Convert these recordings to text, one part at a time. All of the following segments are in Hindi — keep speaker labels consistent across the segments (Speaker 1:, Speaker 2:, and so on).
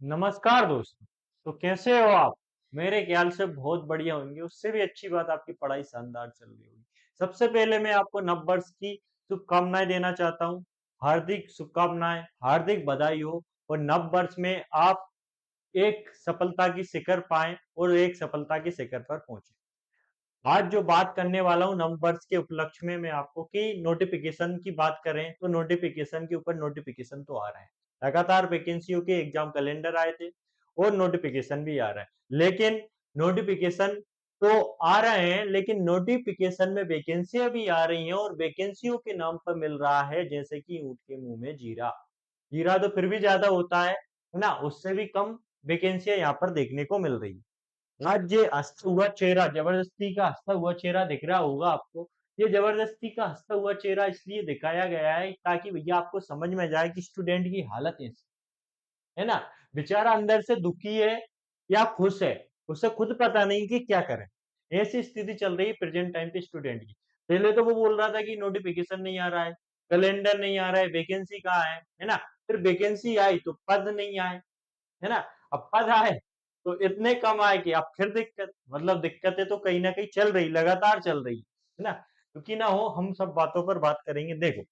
Speaker 1: नमस्कार दोस्तों। तो कैसे हो आप? मेरे ख्याल से बहुत बढ़िया होंगे, उससे भी अच्छी बात आपकी पढ़ाई शानदार चल रही होगी। सबसे पहले मैं आपको नववर्ष की शुभकामनाएँ देना चाहता हूँ। हार्दिक शुभकामनाएँ, हार्दिक बधाई हो और नववर्ष में आप एक सफलता की शिखर पाएँ और एक सफलता की शिखर पर पहुँचे। आज जो बात करने वाला हूँ नववर्ष के उपलक्ष्य में मैं आपको कि नोटिफ़िकेशन की बात करें तो नोटिफ़िकेशन के ऊपर नोटिफ़िकेशन तो आ रहे हैं। लगातार वैकेंसियों के एग्ज़ाम कैलेंडर आए थे और नोटिफ़िकेशन भी आ रहा है। लेकिन नोटिफ़िकेशन तो आ रहे हैं लेकिन नोटिफ़िकेशन में वैकेंसियाँ भी आ रही हैं और वैकेंसियों के नाम पर मिल रहा है जैसे कि ऊँट के मुँह में जीरा। जीरा तो फिर भी ज़्यादा होता है ना? उससे भी कम वैकेंसियाँ यहाँ पर देखने को मिल रही हैं। आज ये हँसता हुआ चेहरा, ज़बरदस्ती का हँसता हुआ चेहरा दिख रहा होगा आपको। ये ज़बरदस्ती का हँसता हुआ चेहरा इसलिए दिखाया गया है ताकि भैया आपको समझ में जाए कि स्टूडेंट की हालत ऐसी है ना? बेचारा अंदर से दुखी है या खुश है, उसे खुद पता नहीं कि क्या करे। ऐसी स्थिति चल रही है प्रेज़ेंट टाइम पे स्टूडेंट की। पहले तो वो बोल रहा था कि नोटिफ़िकेशन नहीं आ रहा है, कैलेंडर नहीं आ रहा है, वैकेंसी कहाँ है ना? फिर वैकेंसी आई तो पद नहीं आए। है ना? अब पद आए, तो इतने कम आए कि अब फिर दिक्कत, मतलब दिक्कतें तो कहीं न कहीं चल रही, लगातार चल रही, है ना? क्योंकि ना हो हम सब बातों पर बात करेंगे। देखो,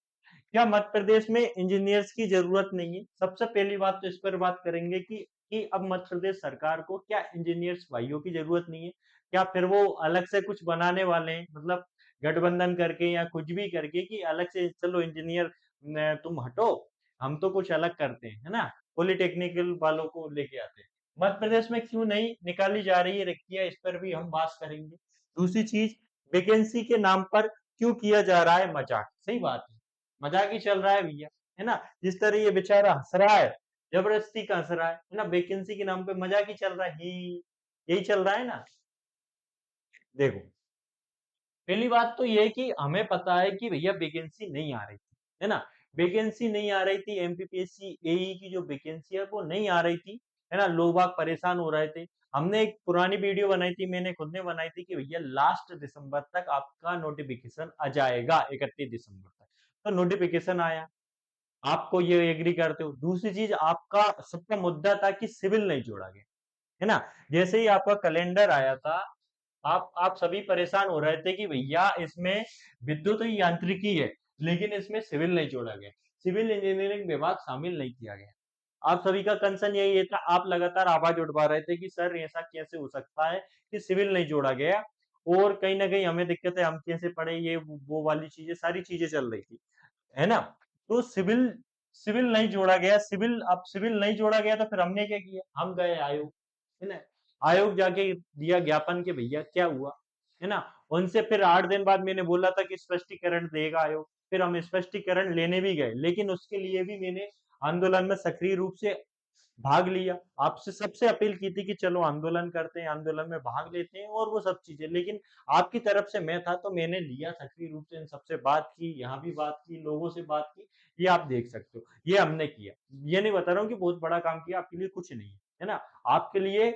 Speaker 1: क्या मध्य प्रदेश में इंजीनियर्स की ज़रूरत नहीं है? सबसे पहली बात तो इस पर बात करेंगे कि अब मध्य प्रदेश सरकार को क्या इंजीनियर्स भाइयों की ज़रूरत नहीं है? क्या फिर वो अलग से कुछ बनाने वाले हैं? मतलब गठबंधन करके या कुछ भी करके कि अलग से चलो इंजीनियर न तुम हटो, हम तो कुछ अलग करते हैं, है ना? पॉलिटेक्निकल वालों को लेके आते हैं। मध्य प्रदेश में क्यों नहीं निकाली जा रही है रिक्तियाँ, इस पर भी हम बात करेंगे। दूसरी चीज़, वैकेंसी के नाम पर क्यों किया जा रहा है मज़ाक? सही बात है। मज़ाक ही चल रहा है भैया, है ना? जिस तरह ये बेचारा हँस रहा है, ज़बरदस्ती का हँस रहा है ना? वैकेंसी के नाम पे मज़ाक ही चल रहा है, यही चल रहा है ना? देखो, पहली बात तो ये है कि हमें पता है कि भैया वैकेंसी नहीं आ रही थी, है ना? वैकेंसी नहीं आ रही थी, एमपीपीएससी, एई की जो वैकेंसी है वो नहीं आ रही थी, है ना? लोग बाग परेशान हो रहे थे। हमने एक पुरानी वीडियो बनाई थी, मैंने खुद ने बनाई थी कि भैया लास्ट दिसंबर तक आपका नोटिफ़िकेशन आ जाएगा, 31 दिसंबर तक। तो नोटिफ़िकेशन आया, आपको ये एग्री करते हो। दूसरी चीज़, आपका सबका मुद्दा था कि सिविल नहीं जोड़ा गया, है ना? जैसे ही आपका कैलेंडर आया था, आप सभी परेशान हो रहे थे कि भैया इसमें विद्युत यांत्रिकी है, लेकिन इसमें सिविल नहीं जोड़ा गया। सिविल इंजीनियरिंग विभाग शामिल नहीं किया गया। आप सभी का कंसर्न यही था, आप लगातार आवाज़ उठवा रहे थे कि सर ऐसा कैसे हो सकता है कि सिविल नहीं जोड़ा गया और कहीं न कहीं हमें दिक्कत है, हम कैसे पढ़े, ये वो वाली चीज़ें, सारी चीज़ें चल रही थी। है ना? तो सिविल सिविल नहीं जोड़ा गया, सिविल नहीं जोड़ा गया तो फिर हमने क्या किया? हम गए आयोग, है ना? आयोग जाके दिया ज्ञापन कि भैया क्या हुआ? है ना? उनसे फिर 8 दिन बाद मैंने बोला था कि स्पष्टीकरण देगा आयोग, फिर हम स्पष्टीकरण लेने भी गए, लेकिन उसके लिए भी मैंने आंदोलन में सक्रिय रूप से भाग लिया। आपसे सबसे अपील की थी कि चलो आंदोलन करते हैं, आंदोलन में भाग लेते हैं और वो सब चीज़ें। लेकिन आपकी तरफ से मैं था तो मैंने लिया सक्रिय रूप से, इन सबसे बात की, यहाँ भी बात की, लोगों से बात की, ये आप देख सकते हो। ये हमने किया। ये नहीं बता रहा हूँ कि बहुत बड़ा काम किया, आपके लिए कुछ नहीं है, है ना? आपके लिए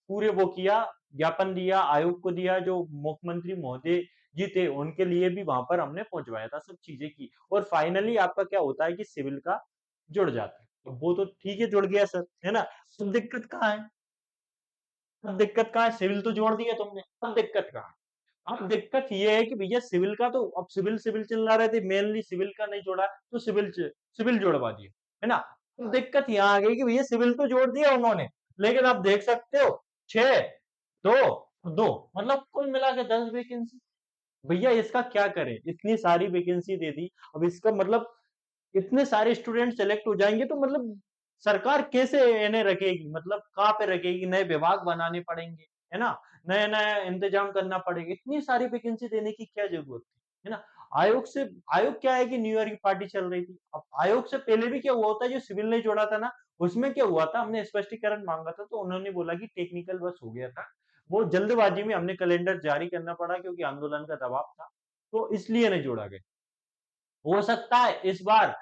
Speaker 1: पूरे वो किया, ज्ञापन दिया, आयोग को दिया, जो मुख्यमंत्री महोदय जी थे, उनके लिए भी वहाँ पर हमने पहुँचवाया था, सब चीज़ें की और फाइनली आपका क्या होता है कि सिविल का जुड़ जाता है। तो वो तो ठीक है जुड़ गया सर, है ना? अब दिक्कत कहाँ है? अब दिक्कत कहाँ है? सिविल तो जोड़ दिया तुमने, अब दिक्कत कहाँ है? अब दिक्कत ये है कि भैया सिविल का तो अब सिविल सिविल चिल्ला रहे थे, मेनली सिविल का नहीं जोड़ा, तो सिविल जोड़वा दिया, है ना? अब दिक्कत यहाँ आ गई कि भैया सिविल तो जोड़ दिया उन्होंने, लेकिन आप देख सकते हो 6, 2, 2 मतलब कुल मिला के 10 वैकेंसी। भैया इसका क्या करें? इतनी सारी वैकेंसी दे दी, अब इसका मतलब इतने सारे स्टूडेंट सेलेक्ट हो जाएँगे तो मतलब सरकार कैसे इन्हें रखेगी? मतलब कहाँ पे रखेगी? नए विभाग बनाने पड़ेंगे, है ना? नया-नया इंतज़ाम करना पड़ेगा। इतनी सारी वैकेंसी देने की क्या ज़रूरत थी? है ना? आयोग क्या है कि न्यू ईयर की पार्टी चल रही थी। अब आयोग से पहले भी क्या हुआ होता है, जो सिविल नहीं जोड़ा था ना, उसमें क्या हुआ था, हमने स्पष्टीकरण माँगा था तो उन्होंने बोला कि टेक्निकल बस हो गया था। वो जल्दबाज़ी में हमने कैलेंडर जारी करना पड़ा क्योंकि आंदोलन का दबाव था, तो इसलिए नहीं जोड़ा गया। हो सकता है इस बार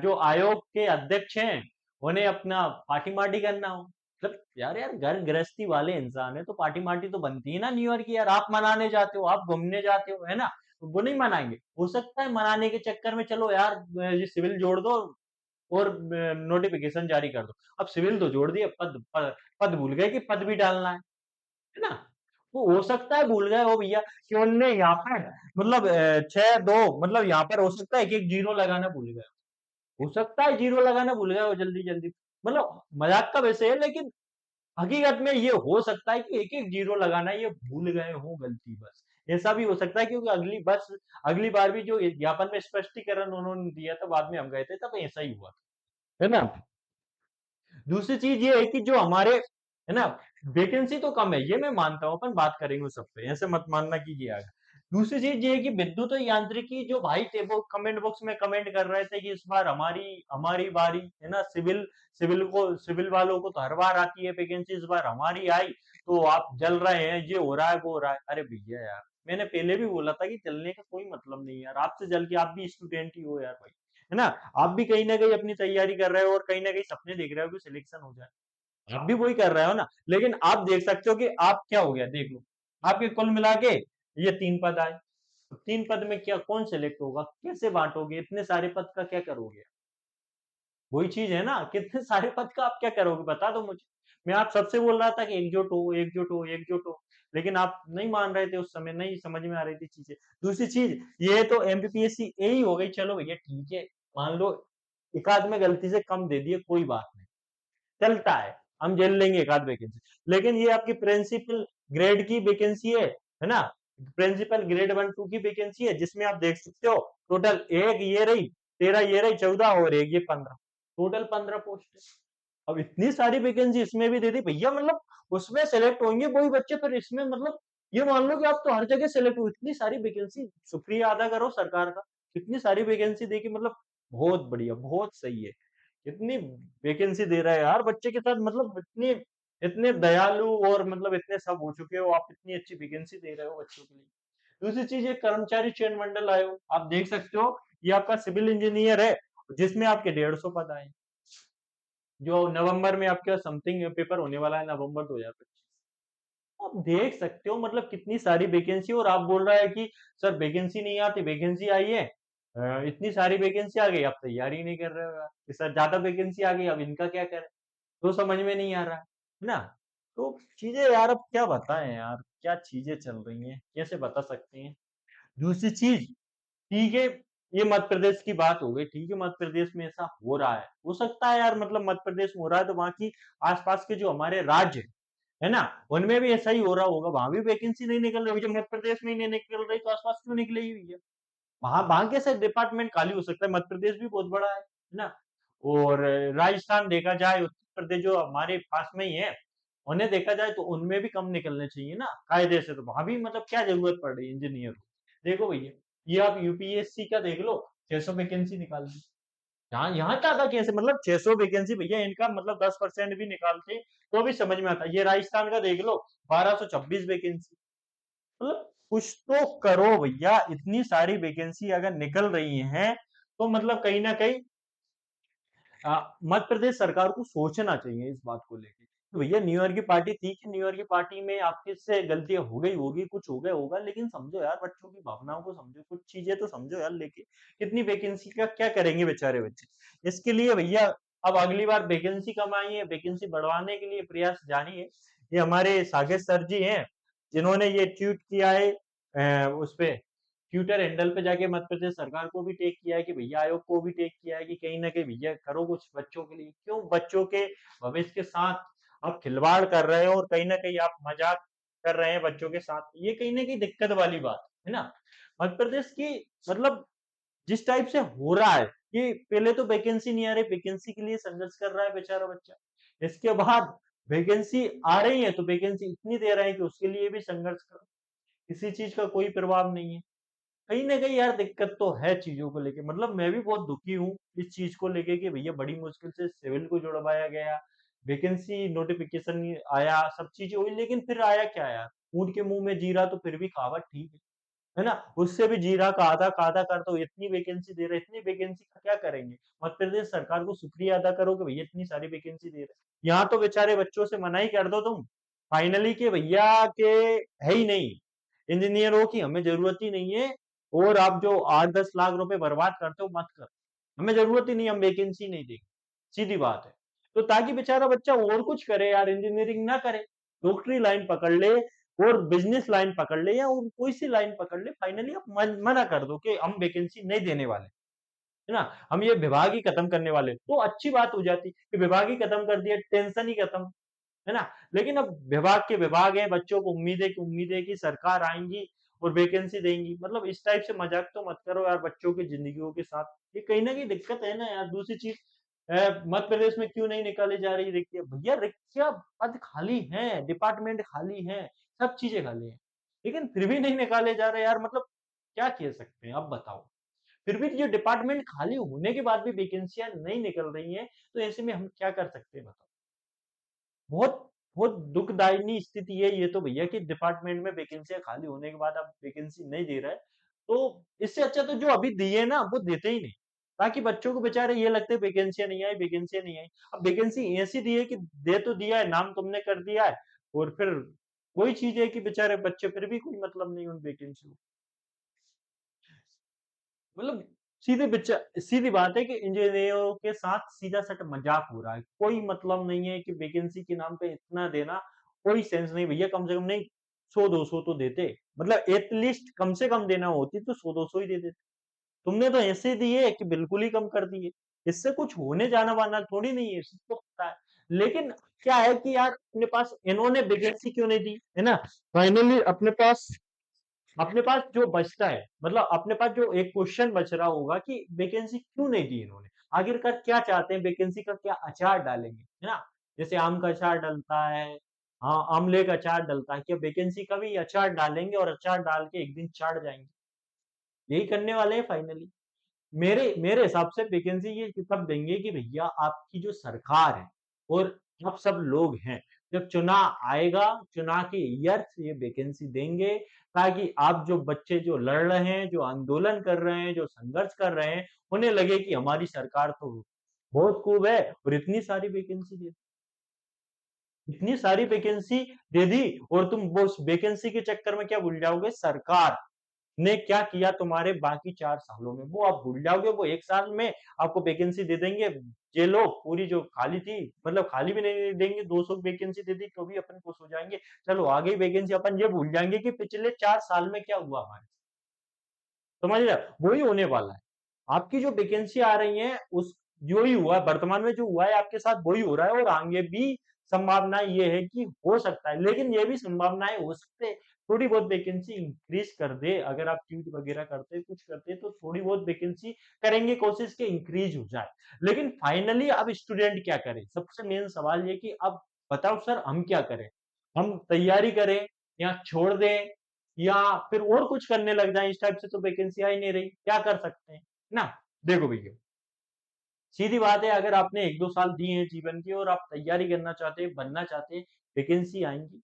Speaker 1: जो आयोग के अध्यक्ष हैं, उन्हें अपना पार्टी-मार्टी करना हो। मतलब यार घर गृहस्थी वाले इंसान हैं, तो पार्टी-मार्टी तो बनती है ना न्यू ईयर की यार। आप मनाने जाते हो, आप घूमने जाते हो, है ना? तो वो नहीं मनाएँगे। हो सकता है मनाने के चक्कर में चलो यार ये सिविल जोड़ दो, और नोटिफिकेशन जारी कर दो। अब सिविल तो जोड़ दिए, पद भूल गए कि पद भी डालना है ना? वो हो सकता है भूल गए हो भैया कि उनने यहाँ पर मतलब 6-2 मतलब यहाँ पर हो सकता है एक-एक जीरो लगाना भूल गए। हो सकता है जीरो लगाना भूल गए हो जल्दी-जल्दी। मतलब मजाक का वैसे है, लेकिन हकीकत में ये हो सकता है कि एक-एक जीरो लगाना ये भूल गए हो गलती बस। ऐसा भी हो सकता है क्योंकि अगली बार भी जो ज्ञापन में स्पष्टीकरण उन्होंने दिया था, बाद में हम गए थे, तब ऐसा ही हुआ। है ना? दूसरी चीज़ ये है कि जो हमारे है ना, वैकेंसी तो कम है, ये मैं मानता हूँ, अपन बात करेंगे उस सब पे, ऐसे मत मानना कि ये आएगा। दूसरी चीज़ ये है कि विद्युत और यांत्रिकी जो भाई थे वो कमेंट बॉक्स में कमेंट कर रहे थे कि इस बार हमारी हमारी बारी, है ना? सिविल वालों को तो हर बार आती है वैकेंसी, इस बार हमारी आई, तो आप जल रहे हैं, ये हो रहा है, वो हो रहा है। अरे भैया यार, मैंने पहले भी बोला था कि जलने का कोई मतलब नहीं है यार, आपसे जल के आप भी स्टूडेंट ही हो यार भाई। है ना? आप भी कहीं न कहीं अपनी तैयारी कर रहे हो और कहीं न कहीं सपने देख रहे हो कि सिलेक्शन हो जाए। आप भी वही कर रहे हो ना, लेकिन आप देख सकते हो कि आप क्या हो गया देख लो। आपके कुल मिला के ये 3 पद आए। तो 3 पद में क्या कौन सेलेक्ट होगा? कैसे बाँटोगे? इतने सारे पद का क्या करोगे? वही चीज़ है ना, कितने सारे पद का आप क्या करोगे? बता दो मुझे। मैं आप सबसे बोल रहा था कि एकजुट हो, एकजुट हो, एकजुट हो, लेकिन आप नहीं मान रहे थे उस समय, नहीं समझ में आ रही थी चीज़ें। दूसरी चीज़, ये तो एमपीपीएससी यही हो गई, चलो भैया ठीक है, मान लो एकाध में गलती से कम दे दिए, कोई बात नहीं। चलता है, हम झेल लेंगे एक आध वैकेंसी। लेकिन ये आपकी प्रिंसिपल ग्रेड की वैकेंसी है ना? प्रिंसिपल ग्रेड 1-2 की वैकेंसी है, जिसमें आप देख सकते हो टोटल एक ये रही, 13 ये रही, 14 और एक ये 15, टोटल 15 पोस्ट है। अब इतनी सारी वैकेंसी इसमें भी दे दी भैया, मतलब उसमें सेलेक्ट होंगे वही बच्चे, फिर इसमें मतलब ये मान लो कि आप तो हर जगह सेलेक्ट हो, इतनी सारी वैकेंसी, शुक्रिया अदा करो सरकार का, इतनी सारी वैकेंसी दे के मतलब बहुत बढ़िया, बहुत सही है। इतनी वैकेंसी दे रहा है यार बच्चे के साथ, मतलब इतने इतने दयालु और मतलब इतने सब हो चुके हो, आप इतनी अच्छी वैकेंसी दे रहे हो बच्चों के लिए। दूसरी चीज है कर्मचारी चयन मंडल आयोग, आप देख सकते हो ये आपका सिविल इंजीनियर है, जिसमें आपके 150 पद आए, जो नवंबर में आपका समथिंग पेपर होने वाला है, नवंबर 2025। आप देख सकते हो मतलब कितनी सारी वैकेंसी, और आप बोल रहा है कि सर वैकेंसी नहीं आती, वैकेंसी आई है, इतनी सारी वैकेंसी आ गई, आप तैयारी नहीं कर रहे हो यार कि सर ज्यादा वैकेंसी आ गई, अब इनका क्या करें? तो समझ में नहीं आ रहा है ना? तो चीजें यार अब क्या बताएं यार, क्या चीजें चल रही हैं, कैसे बता सकते हैं? दूसरी चीज, ठीक है, ये मध्य प्रदेश की बात हो गई, ठीक है, मध्य प्रदेश में ऐसा हो रहा है, हो सकता है यार, मतलब मध्य प्रदेश में हो रहा है तो वहां की आसपास के जो हमारे राज्य है ना, उनमें भी ऐसा ही हो रहा होगा, वहां भी वैकेंसी नहीं निकल रही, जब मध्य प्रदेश में ही नहीं निकल रही तो आसपास क्यों निकलेगी भैया? वहां वहां कैसे डिपार्टमेंट खाली हो सकता है? मध्य प्रदेश भी बहुत बड़ा है ना? और राजस्थान देखा जाए, उत्तर प्रदेश जो हमारे पास में ही है, उन्हें देखा जाए तो उनमें भी कम निकलने चाहिए ना कायदे से, तो वहां भी मतलब क्या जरूरत पड़ रही है इंजीनियर को? देखो भैया, ये आप यूपीएससी का देख लो, 600 वैकेंसी निकाल दी। यहाँ यहाँ क्या था कैसे, मतलब 600 वैकेंसी भैया, इनका मतलब 10% भी निकालते तो भी समझ में आता। ये राजस्थान का देख लो, 1226 वैकेंसी, मतलब कुछ तो करो भैया, इतनी सारी वैकेंसी अगर निकल रही हैं तो मतलब कहीं ना कहीं मध्य प्रदेश सरकार को सोचना चाहिए इस बात को लेके। तो भैया न्यू ईयर की पार्टी ठीक है, न्यू ईयर की पार्टी में आपके से गलतियां हो गई होगी, कुछ हो गया होगा, लेकिन समझो यार बच्चों की भावनाओं को समझो, कुछ चीजें तो समझो यार, लेके कितनी वैकेंसी का क्या करेंगे बेचारे बच्चे? इसके लिए भैया अब अगली बार वैकेंसी कम आई है, वैकेंसी बढ़वाने के लिए प्रयास जारी है। ये हमारे सागेत सर जी हैं, जिन्होंने ये ट्वीट किया है, उस पे ट्विटर हैंडल पे जाके मध्य प्रदेश सरकार को भी टैग किया है कि भैया, आयोग को भी टैग किया है कि कहीं न कहीं भैया करो कुछ बच्चों के लिए। क्यों बच्चों के भविष्य के साथ आप खिलवाड़ कर रहे हो और कहीं न कहीं आप मज़ाक कर रहे हैं बच्चों के साथ। ये कहीं न कहीं दिक्कत वाली बात है ना? मध्य प्रदेश की मतलब जिस टाइप से हो रहा है कि पहले तो वैकेंसी नहीं आ रही, वैकेंसी के लिए संघर्ष कर रहा है बेचारा बच्चा। इसके बाद वैकेंसी आ रही है तो वैकेंसी इतनी दे रहे हैं कि उसके लिए भी संघर्ष करो। किसी चीज़ का कोई प्रभाव नहीं है। कहीं न कहीं यार दिक्कत तो है चीज़ों को लेके, मतलब मैं भी बहुत दुखी हूँ इस चीज़ को लेके कि भैया बड़ी मुश्किल से सिविल को जुड़वाया गया, वैकेंसी नोटिफ़िकेशन आया, सब चीज़ें हुई, लेकिन फिर आया क्या यार? ऊँट के मुँह में जीरा तो फिर भी कहावत ठीक है ना? उससे भी जीरा का आधा कर दो, इतनी वैकेंसी दे रहे हैं, इतनी वैकेंसी का क्या करेंगे? मध्य प्रदेश सरकार को शुक्रिया अदा करो कि भैया इतनी सारी वैकेंसी दे रहे हैं। यहाँ तो बेचारे बच्चों से मना ही कर दो तुम, फाइनली कि भैया के है ही नहीं, इंजीनियरों की हमें ज़रूरत ही नहीं है, और आप जो 8-10 लाख रुपए बर्बाद करते हो मत करो। हमें ज़रूरत ही नहीं है, हम वैकेंसी नहीं देंगे, सीधी बात है। तो ताकि बेचारा बच्चा और कुछ करे यार, इंजीनियरिंग ना करे, डॉक्टरी लाइन पकड़ ले और बिज़नेस लाइन पकड़ ले या और कोई-सी लाइन पकड़ ले, फाइनली आप मना कर दो कि हम वैकेंसी नहीं देने वाले, है ना? हम ये विभाग ही खत्म करने वाले, तो अच्छी बात हो जाती कि विभाग ही खत्म कर दिया, टेंशन ही खत्म। है ना? लेकिन अब विभाग के विभाग हैं, बच्चों को उम्मीद है कि सरकार आएँगी और वैकेंसी देंगी। मतलब इस टाइप से मज़ाक तो मत करो यार बच्चों की ज़िंदगियों के साथ। ये कहीं न कहीं दिक्कत है ना यार। दूसरी चीज़ मध्य प्रदेश में क्यों नहीं निकाली जा रही रिक्तियाँ? भैया रिक्तियाँ पद खाली हैं, डिपार्टमेंट खाली हैं, सब चीज़ें खाली हैं। लेकिन फिर भी नहीं निकाले जा रहे यार मतलब क्या कह सकते हैं? आप बताओ? फिर भी ये डिपार्टमेंट खाली होने के बाद भी वैकेंसियाँ नहीं निकल रही हैं, तो ऐसे में हम क्या कर सकते हैं बताओ? बहुत बहुत दुखदायिनी स्थिति है ये तो भैया कि डिपार्टमेंट में वैकेंसियाँ खाली होने के बाद आप वैकेंसी नहीं दे रहे हैं। तो इससे अच्छा तो जो अभी दिए ना वो देते ही नहीं। ताकि बच्चों को बेचारे ये लगता है वैकेंसियाँ नहीं आई। अब वैकेंसी ऐसी दी है कि दे तो दिया है, नाम तुमने कर दिया है और फिर वही चीज़ है कि बेचारे बच्चे फिर भी कोई मतलब नहीं उन वैकेंसी मतलब सीधी बात है कि इंजीनियरों के साथ सीधा-साधा मज़ाक हो रहा है। कोई मतलब नहीं है कि वैकेंसी के नाम पे इतना देना, कोई सेंस नहीं भैया कम से कम नहीं 100-200 तो देते। मतलब एट लीस्ट कम से कम देना होती तो 100-200 ही दे देते। तुमने तो ऐसे दिए कि बिल्कुल ही कम कर दिए। इससे कुछ होने जाना-वाना थोड़ी नहीं है, सबको पता है। लेकिन क्या है कि यार अपने पास इन्होंने वैकेंसी क्यों नहीं दी, है ना? फाइनली अपने पास जो बचता है मतलब अपने पास जो एक क्वेश्चन बच रहा होगा कि वैकेंसी क्यों नहीं दी इन्होंने? आखिरकार क्या चाहते हैं? वैकेंसी का क्या अचार डालेंगे, है ना? जैसे आम का अचार डलता है, हाँ, आमले का अचार डलता है, क्या वैकेंसी का भी अचार डालेंगे और अचार डाल के एक दिन चाट जाएँगे? यही करने वाले हैं फाइनली। मेरे मेरे हिसाब से वैकेंसी ये तब देंगे कि भैया आपकी जो सरकार है और आप सब लोग हैं, जब चुनाव आएगा, चुनाव के ईयर्स ये वैकेंसी देंगे ताकि आप जो बच्चे जो लड़ रहे हैं, जो आंदोलन कर रहे हैं, जो संघर्ष कर रहे हैं, उन्हें लगे कि हमारी सरकार तो बहुत खूब है और इतनी सारी वैकेंसी दे दी और तुम वो उस वैकेंसी के चक्कर में क्या भूल जाओगे सरकार ने क्या किया तुम्हारे बाकी 4 सालों में, वो आप भूल जाओगे, वो 1 साल में आपको वैकेंसी दे देंगे। ये लो पूरी जो खाली थी मतलब खाली भी नहीं देंगे, 200 वैकेंसी दे दी तो भी अपन खुश हो जाएँगे। चलो आ गई वैकेंसी अपन ये भूल जाएँगे कि पिछले 4 साल में क्या हुआ हमारे साथ। समझ रहे हो? वही होने वाला है। आपकी जो वैकेंसी आ रही है उस जो ही हुआ है वर्तमान में जो हुआ है आपके साथ वही हो रहा है और आगे भी संभावना ये है कि हो सकता है। लेकिन ये भी संभावनाएँ हो सकते हैं थोड़ी बहुत वैकेंसी इंक्रीज़ कर दे अगर आप ट्वीट वगैरह करते कुछ करते तो थोड़ी बहुत वैकेंसी करेंगे कोशिश कि इंक्रीज़ हो जाए। लेकिन फाइनली अब स्टूडेंट क्या करे? सबसे मेन सवाल ये कि अब बताओ सर हम क्या करें? हम तैयारी करें या छोड़ दें या फिर और कुछ करने लग जाएँ, इस टाइप से तो वैकेंसी आ ही नहीं रही, क्या कर सकते हैं? ना? देखो भैया, सीधी बात है अगर आपने 1-2 साल दिए हैं जीवन के और आप तैयारी करना चाहते हैं, बनना चाहते हैं, वैकेंसी आएँगी।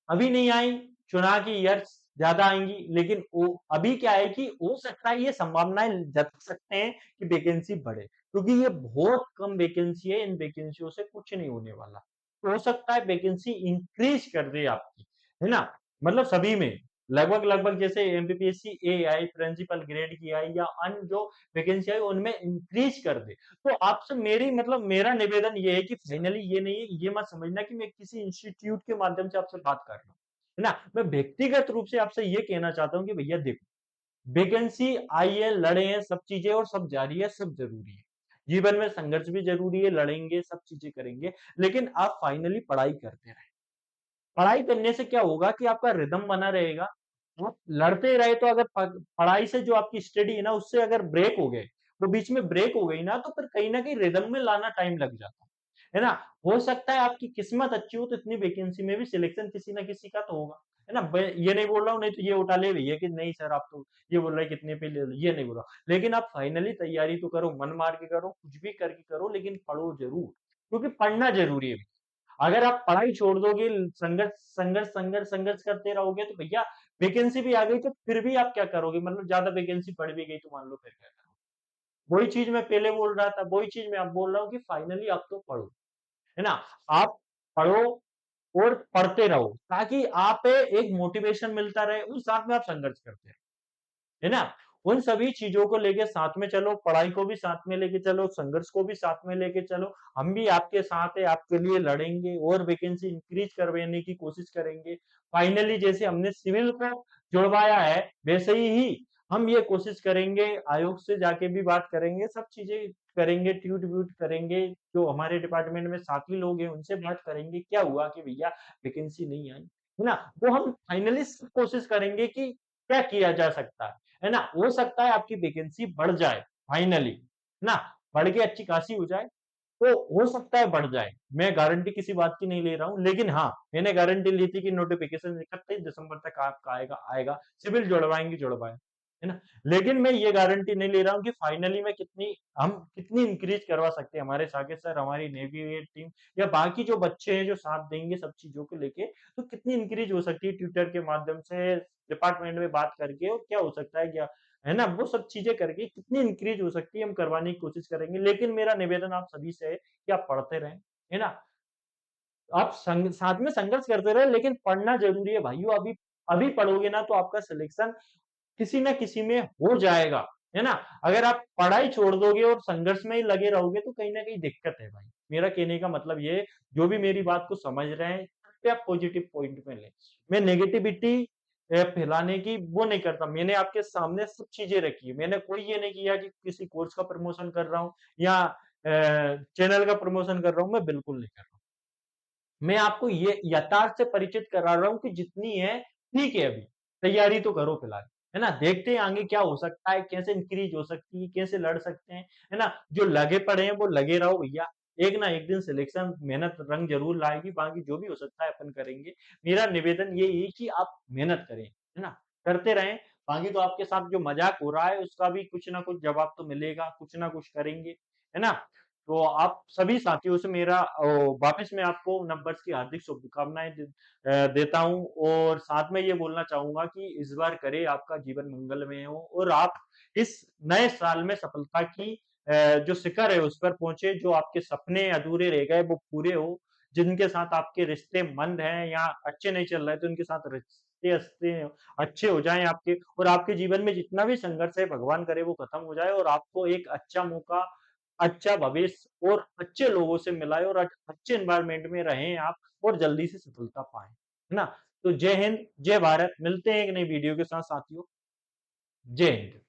Speaker 1: अभी नहीं आई, चुनाव की ईयर्स ज़्यादा आएँगी, लेकिन वो अभी क्या है कि हो सकता है ये संभावनाएँ जता सकते हैं कि वैकेंसी बढ़े, क्योंकि ये बहुत कम वैकेंसी है, इन वैकेंसियों से कुछ नहीं होने वाला। तो हो सकता है वैकेंसी इंक्रीज़ कर दे आपकी, है ना? मतलब सभी में, लगभग-लगभग जैसे एमपीपीएससी ए आई, प्रिंसिपल ग्रेड की आई या अन्य जो वैकेंसी आई उनमें इंक्रीज़ कर दे। तो आपसे मेरी मतलब मेरा निवेदन ये है कि फाइनली ये नहीं है, ये मत समझना कि मैं किसी इंस्टीट्यूट के माध्यम से आपसे बात कर रहा हूँ, है ना? मैं व्यक्तिगत रूप से आपसे ये कहना चाहता हूँ कि भैया देखो, वैकेंसी आई है, लड़े हैं, सब चीज़ें और सब जारी है, सब ज़रूरी है। जीवन में संघर्ष भी ज़रूरी है, लड़ेंगे, सब चीज़ें करेंगे, लेकिन आप फाइनली पढ़ाई करते रहें। पढ़ाई करने से क्या होगा कि आपका रिदम बना रहेगा। आप लड़ते रहे तो अगर पढ़ाई से जो आपकी स्टडी है ना उससे अगर ब्रेक हो गए, वो बीच में ब्रेक हो गई ना तो फिर कहीं न कहीं रिदम में लाना टाइम लग जाता है ना? हो सकता है आपकी किस्मत अच्छी हो तो इतनी वैकेंसी में भी सिलेक्शन किसी न किसी का तो होगा, है ना? मैं ये नहीं बोल रहा हूँ नहीं तो ये उठा ले भैया कि नहीं सर आप तो ये बोल रहे हैं कितने पे ले लो, ये नहीं बोल रहा। लेकिन आप फाइनली तैयारी तो करो, मन मार के करो, कुछ भी करके करो लेकिन पढ़ो ज़रूर, क्योंकि पढ़ना ज़रूरी है। अगर आप पढ़ाई छोड़ दोगे, संघर्ष करते रहोगे तो भैया वैकेंसी भी आ गई तो फिर भी आप क्या करोगे? मतलब ज़्यादा वैकेंसी बढ़ भी गई तो मान लो फिर क्या करोगे? वही चीज़ मैं पहले बोल रहा था, वही चीज़ मैं अब बोल रहा हूँ कि फाइनली आप तो पढ़ो, है ना? आप पढ़ो और पढ़ते रहो ताकि आप पे एक मोटिवेशन मिलता रहे और साथ में आप संघर्ष करते रहो, है ना? उन सभी चीज़ों को लेके साथ में चलो, पढ़ाई को भी साथ में लेके चलो, संघर्ष को भी साथ में लेके चलो। हम भी आपके साथ हैं, आपके लिए लड़ेंगे और वैकेंसी इंक्रीज़ करवाने की कोशिश करेंगे। फाइनली जैसे हमने सिविल को जुड़वाया है, वैसे ही हम ये कोशिश करेंगे, आयोग से जाके भी बात करेंगे, सब चीज़ें करेंगे, ट्वीट-व्यूट करेंगे, जो हमारे डिपार्टमेंट में साथी लोग हैं, उनसे बात करेंगे, क्या हुआ कि भैया वैकेंसी नहीं आई, है ना? वो हम फाइनली कोशिश करेंगे कि क्या किया जा सकता है ना? हो सकता है आपकी वैकेंसी बढ़ जाए फाइनली, है ना? बढ़ के अच्छी खासी हो जाए, तो हो सकता है बढ़ जाए। मैं गारंटी किसी बात की नहीं ले रहा हूँ, लेकिन हाँ, मैंने गारंटी ली थी कि नोटिफ़िकेशन 31 दिसंबर तक आपका आएगा आएगा, सिविल जुड़वाएँगे जुड़वाएँ, है ना? लेकिन मैं ये गारंटी नहीं ले रहा हूँ कि फाइनली मैं हम कितनी इंक्रीज़ करवा सकते हैं, हमारे साकेत सर, हमारी नेवी टीम या बाकी जो बच्चे हैं जो साथ देंगे सब चीज़ों को लेके, तो कितनी इंक्रीज़ हो सकती है ट्विटर के माध्यम से, डिपार्टमेंट में बात करके और क्या हो सकता है क्या है ना? वो सब चीज़ें करके कितनी इंक्रीज़ हो सकती है, हम करवाने की कोशिश करेंगे। लेकिन मेरा निवेदन आप सभी से है कि आप पढ़ते रहें, है ना? आप साथ में संघर्ष करते रहें, लेकिन पढ़ना ज़रूरी है भाइयों। अभी अभी पढ़ोगे ना तो आपका सिलेक्शन किसी न किसी में हो जाएगा, है ना? अगर आप पढ़ाई छोड़ दोगे और संघर्ष में ही लगे रहोगे तो कहीं न कहीं दिक्कत है भाई। मेरा कहने का मतलब ये है, जो भी मेरी बात को समझ रहे हैं, कृपया पॉजिटिव पॉइंट में लें। मैं नेगेटिविटी फैलाने की वो नहीं करता। मैंने आपके सामने सब चीज़ें रखी है। मैंने कोई ये नहीं किया कि किसी कोर्स का प्रमोशन कर रहा हूँ या चैनल का प्रमोशन कर रहा हूँ, मैं बिल्कुल नहीं कर रहा हूँ। मैं आपको ये यथार्थ से परिचित करा रहा हूँ कि जितनी है, ठीक है अभी, तैयारी तो करो फिलहाल, है ना? देखते हैं आगे क्या हो सकता है, कैसे इंक्रीज़ हो सकती है, कैसे लड़ सकते हैं, है ना? जो लगे पड़े हैं, वो लगे रहो भैया, एक ना एक दिन सिलेक्शन मेहनत रंग ज़रूर लाएगी, बाकी जो भी हो सकता है अपन करेंगे। मेरा निवेदन यही है कि आप मेहनत करें, है ना? करते रहें, बाकी तो आपके साथ जो मज़ाक हो रहा है, उसका भी कुछ ना कुछ जवाब तो मिलेगा, कुछ ना कुछ करेंगे, है ना? तो आप सभी साथियों से मेरा वापस मैं आपको नववर्ष की हार्दिक शुभकामनाएँ देता हूँ और साथ में ये बोलना चाहूँगा कि इस बार करे आपका जीवन मंगलमय हो और आप इस नए साल में सफलता की जो शिखर है उस पर पहुँचे, जो आपके सपने अधूरे रह गए वो पूरे हो, जिनके साथ आपके रिश्ते मंद हैं या अच्छे नहीं चल रहे तो उनके साथ रिश्ते अच्छे हो जाएँ आपके और आपके जीवन में जितना भी संघर्ष है भगवान करे वो खत्म हो जाए और आपको एक अच्छा मौका अच्छा भविष्य और अच्छे लोगों से मिलाएँ और अच्छे एनवायरनमेंट में रहें आप और जल्दी से सफलता पाएँ, है ना? तो जय हिंद, जय भारत, मिलते हैं एक नई वीडियो के साथ साथियों। जय हिंद।